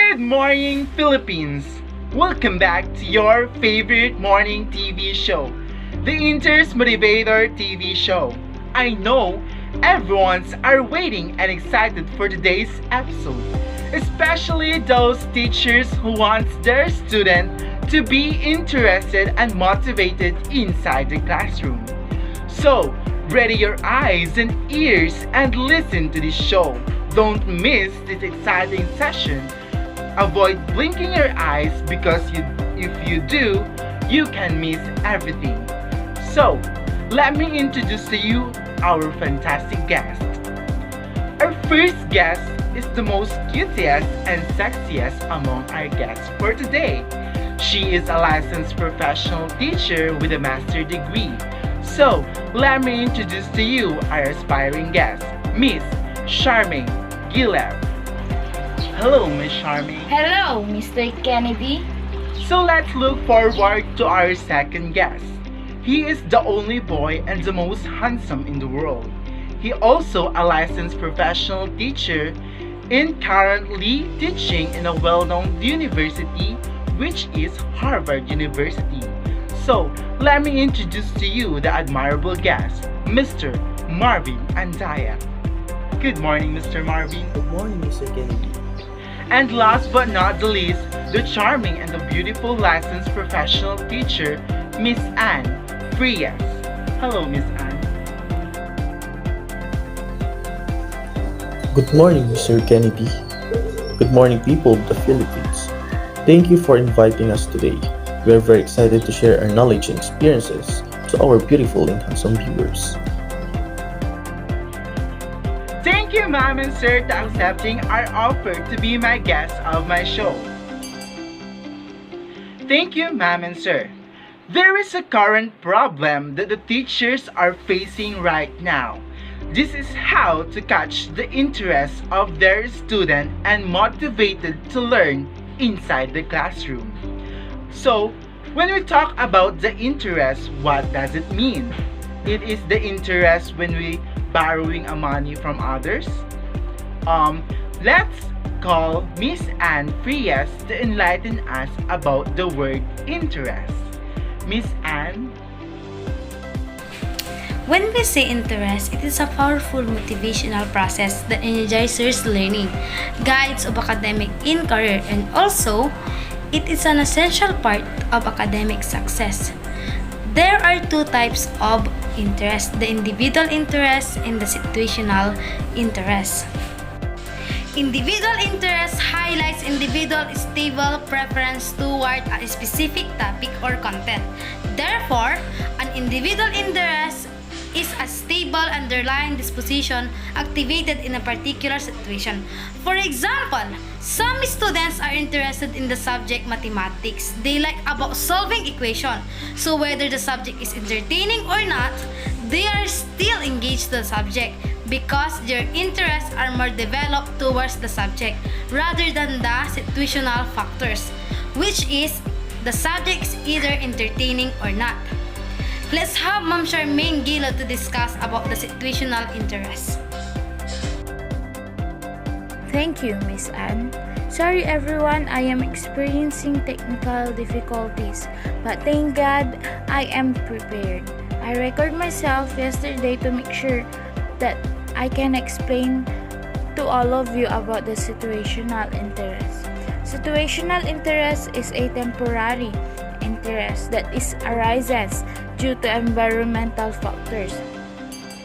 Good morning, Philippines! Welcome back to your favorite morning TV show, the Inter's Motivator TV show. I know everyone's are waiting and excited for today's episode, especially those teachers who want their student to be interested and motivated inside the classroom. So, ready your eyes and ears and listen to this show. Don't miss this exciting session. Avoid blinking your eyes because if you do, you can miss everything. So, let me introduce to you our fantastic guest. Our first guest is the most cutest and sexiest among our guests for today. She is a licensed professional teacher with a master's degree. So, let me introduce to you our aspiring guest, Miss Charmaine Gilev. Hello, Miss Charmaine. Hello, Mr. Kennedy. So let's look forward to our second guest. He is the only boy and the most handsome in the world. He also a licensed professional teacher and currently teaching in a well-known university, which is Harvard University. So, let me introduce to you the admirable guest, Mr. Marvin Andaya. Good morning, Mr. Marvin. Good morning, Mr. Kennedy. And last but not the least, the charming and the beautiful licensed professional teacher, Miss Anne Frias. Hello, Miss Anne. Good morning, Mr. Kennedy. Good morning, people of the Philippines. Thank you for inviting us today. We are very excited to share our knowledge and experiences to our beautiful and handsome viewers. Thank you, ma'am and sir, to accepting our offer to be my guest of my show. Thank you, ma'am and sir. There is a current problem that the teachers are facing right now. This is how to catch the interest of their student and motivated to learn inside the classroom. So, when we talk about the interest, what does it mean? It is the interest when we borrowing a money from others. Let's call Miss Anne Frias to enlighten us about the word interest. Miss Anne? When we say interest, it is a powerful motivational process that energizes learning, guides of academic in career, and also, it is an essential part of academic success. There are two types of interest, the individual interest and the situational interest. Individual interest highlights individual stable preference toward a specific topic or content. Therefore, an individual interest is a stable underlying disposition activated in a particular situation. For example, some students are interested in the subject mathematics. They like about solving equation. So whether the subject is entertaining or not, they are still engaged in the subject because their interests are more developed towards the subject rather than the situational factors, which is the subject is either entertaining or not. Let's have Ma'am Charmaine Gila to discuss about the situational interest. Thank you, Miss Anne. Sorry everyone, I am experiencing technical difficulties, but thank God I am prepared. I recorded myself yesterday to make sure that I can explain to all of you about the situational interest. Situational interest is a temporary interest that arises due to environmental factors.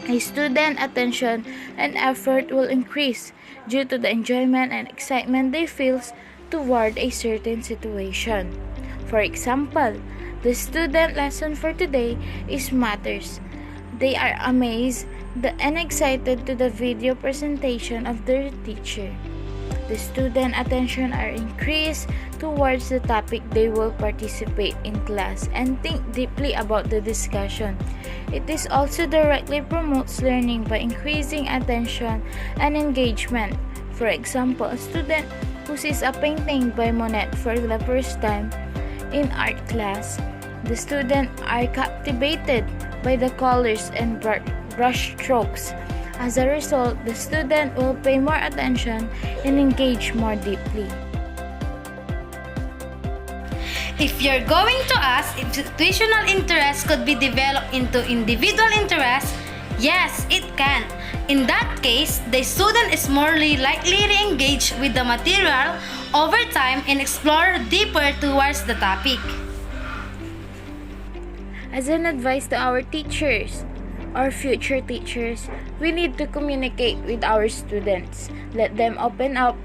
A student attention and effort will increase due to the enjoyment and excitement they feel toward a certain situation. For example, the student lesson for today is matters. They are amazed and excited to the video presentation of their teacher. The student attention are increased towards the topic they will participate in class and think deeply about the discussion. It is also directly promotes learning by increasing attention and engagement. For example, a student who sees a painting by Monet for the first time in art class, the student are captivated by the colors and brush strokes. As a result, the student will pay more attention and engage more deeply. If you're going to ask if situational interest could be developed into individual interest, yes, it can. In that case, the student is more likely to engage with the material over time and explore deeper towards the topic. As an advice to our teachers or future teachers, we need to communicate with our students. Let them open up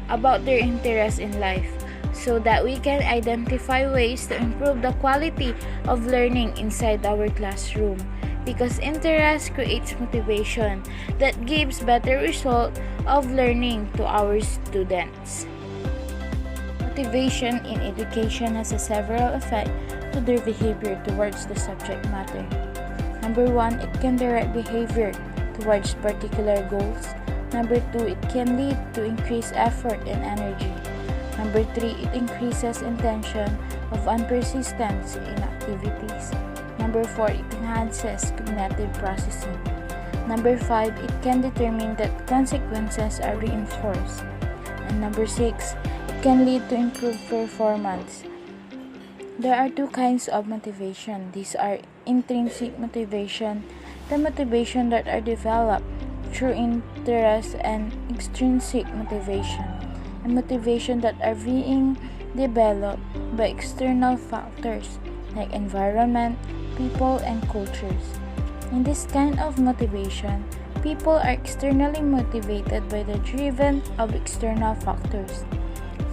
about their interests in life so that we can identify ways to improve the quality of learning inside our classroom. Because interest creates motivation that gives better result of learning to our students. Motivation in education has a several effects to their behavior towards the subject matter. Number 1, it can direct behavior towards particular goals. Number 2, it can lead to increased effort and energy. Number 3, it increases intention of unpersistence in activities. Number 4, it enhances cognitive processing. Number 5, it can determine that consequences are reinforced. And number 6, it can lead to improved performance. There are two kinds of motivation. These are intrinsic motivation, the motivation that are developed through interest, and extrinsic motivation, and motivation that are being developed by external factors like environment, people, and cultures. In this kind of motivation, people are externally motivated by the driven of external factors.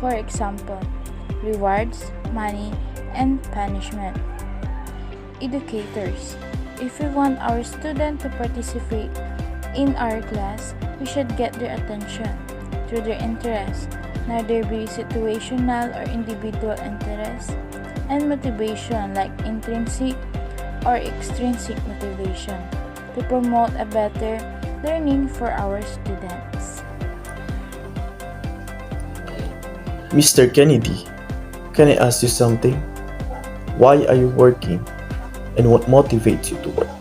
For example, rewards, money, and punishment. Educators, if we want our students to participate in our class, we should get their attention through their interests, neither be situational or individual interests, and motivation like intrinsic or extrinsic motivation to promote a better learning for our students. Mr. Kennedy, can I ask you something? Why are you working, and what motivates you to work?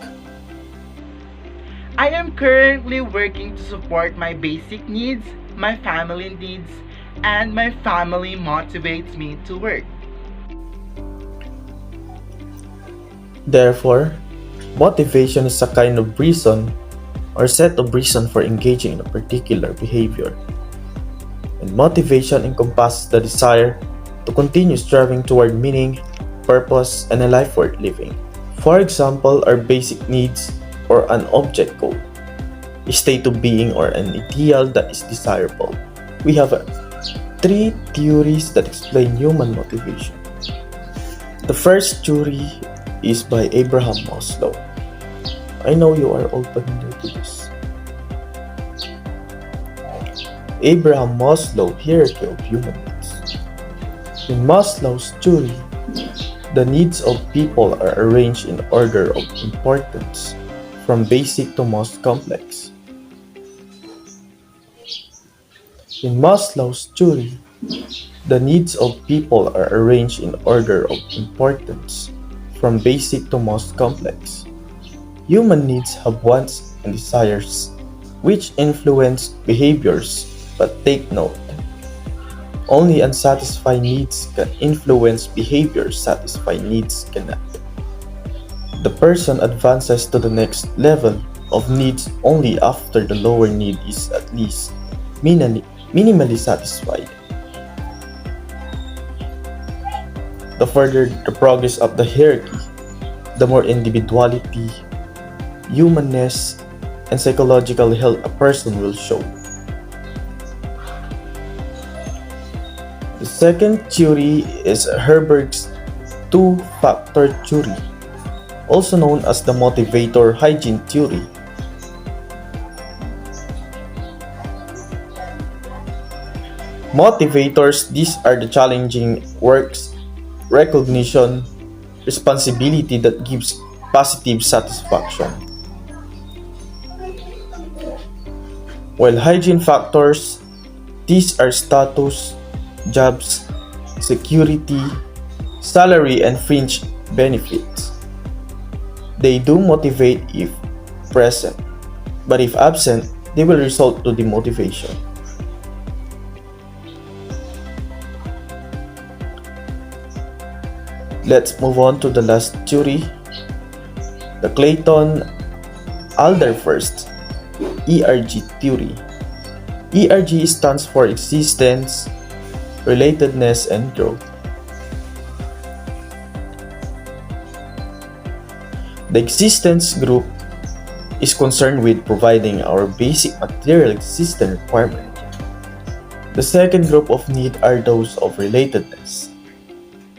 I am currently working to support my basic needs, my family needs, and my family motivates me to work. Therefore, motivation is a kind of reason or set of reason for engaging in a particular behavior. And motivation encompasses the desire to continue striving toward meaning, purpose, and a life worth living. For example, our basic needs or an object goal, a state of being or an ideal that is desirable. We have three theories that explain human motivation. The first theory is by Abraham Maslow. I know you are all familiar to this. Abraham Maslow hierarchy of human needs. In Maslow's theory, the needs of people are arranged in order of importance, from basic to most complex. In Maslow's theory, the needs of people are arranged in order of importance, from basic to most complex. Human needs have wants and desires, which influence behaviors, but take note. Only unsatisfied needs can influence behavior, satisfied needs cannot. The person advances to the next level of needs only after the lower need is at least minimally satisfied. The further the progress of the hierarchy, the more individuality, humanness, and psychological health a person will show. The second theory is Herberg's two-factor theory, also known as the motivator hygiene theory. Motivators, these are the challenging works, recognition, responsibility that gives positive satisfaction. While hygiene factors, these are status, jobs, security, salary, and fringe benefits. They do motivate if present, but if absent, they will result to demotivation. Let's move on to the last theory, the Clayton-Alder first, ERG theory. ERG stands for existence, relatedness, and growth. The existence group is concerned with providing our basic material existence requirement. The second group of need are those of relatedness,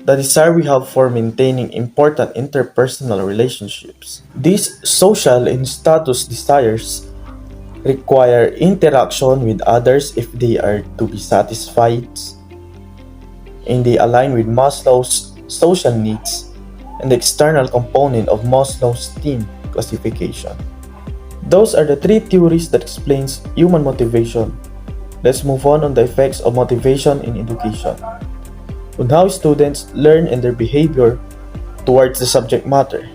the desire we have for maintaining important interpersonal relationships. These social and status desires require interaction with others if they are to be satisfied, and they align with Maslow's social needs and the external component of Maslow's team classification. Those are the three theories that explains human motivation. Let's move on the effects of motivation in education, on how students learn and their behavior towards the subject matter,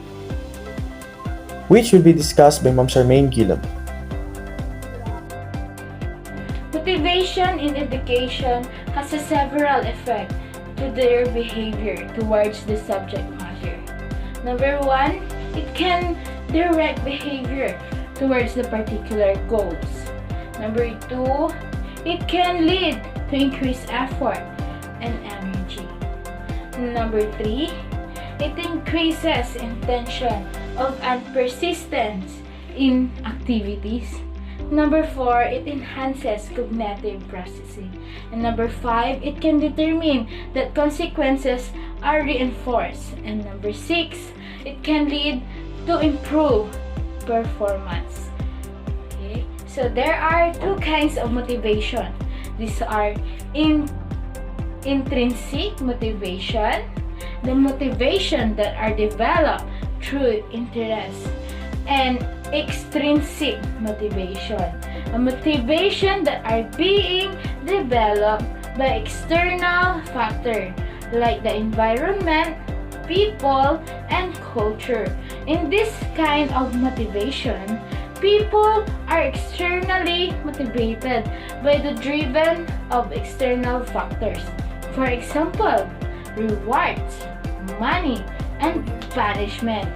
which will be discussed by Ma'am Charmaine Gillam. Motivation in education has a several effects to their behavior towards the subject matter. Number one, it can direct behavior towards the particular goals. Number two, it can lead to increased effort and energy. Number three, it increases intention of and persistence in activities. Number four, it enhances cognitive processing. And number five, it can determine that consequences are reinforced. And number six, it can lead to improve performance. Okay, so there are two kinds of motivation. These are intrinsic motivation, the motivation that are developed through interest, and extrinsic motivation, a motivation that are being developed by external factors like the environment, people, and culture. In this kind of motivation, people are externally motivated by the driven of external factors. For example, rewards, money, and punishment.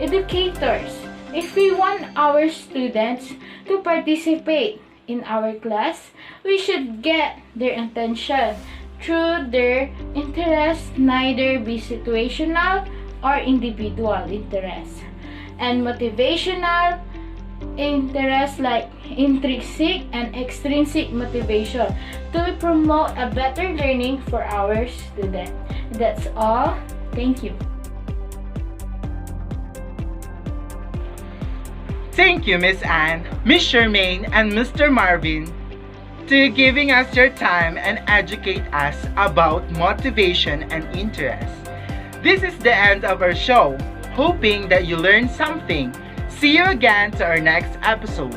Educators, if we want our students to participate in our class, we should get their attention through their interest, neither be situational or individual interest. And motivational interest like intrinsic and extrinsic motivation to promote a better learning for our student. That's all. Thank you. Thank you, Miss Anne, Miss Charmaine, and Mr. Marvin, to giving us your time and educate us about motivation and interest. This is the end of our show, hoping that you learned something. See you again to our next episode.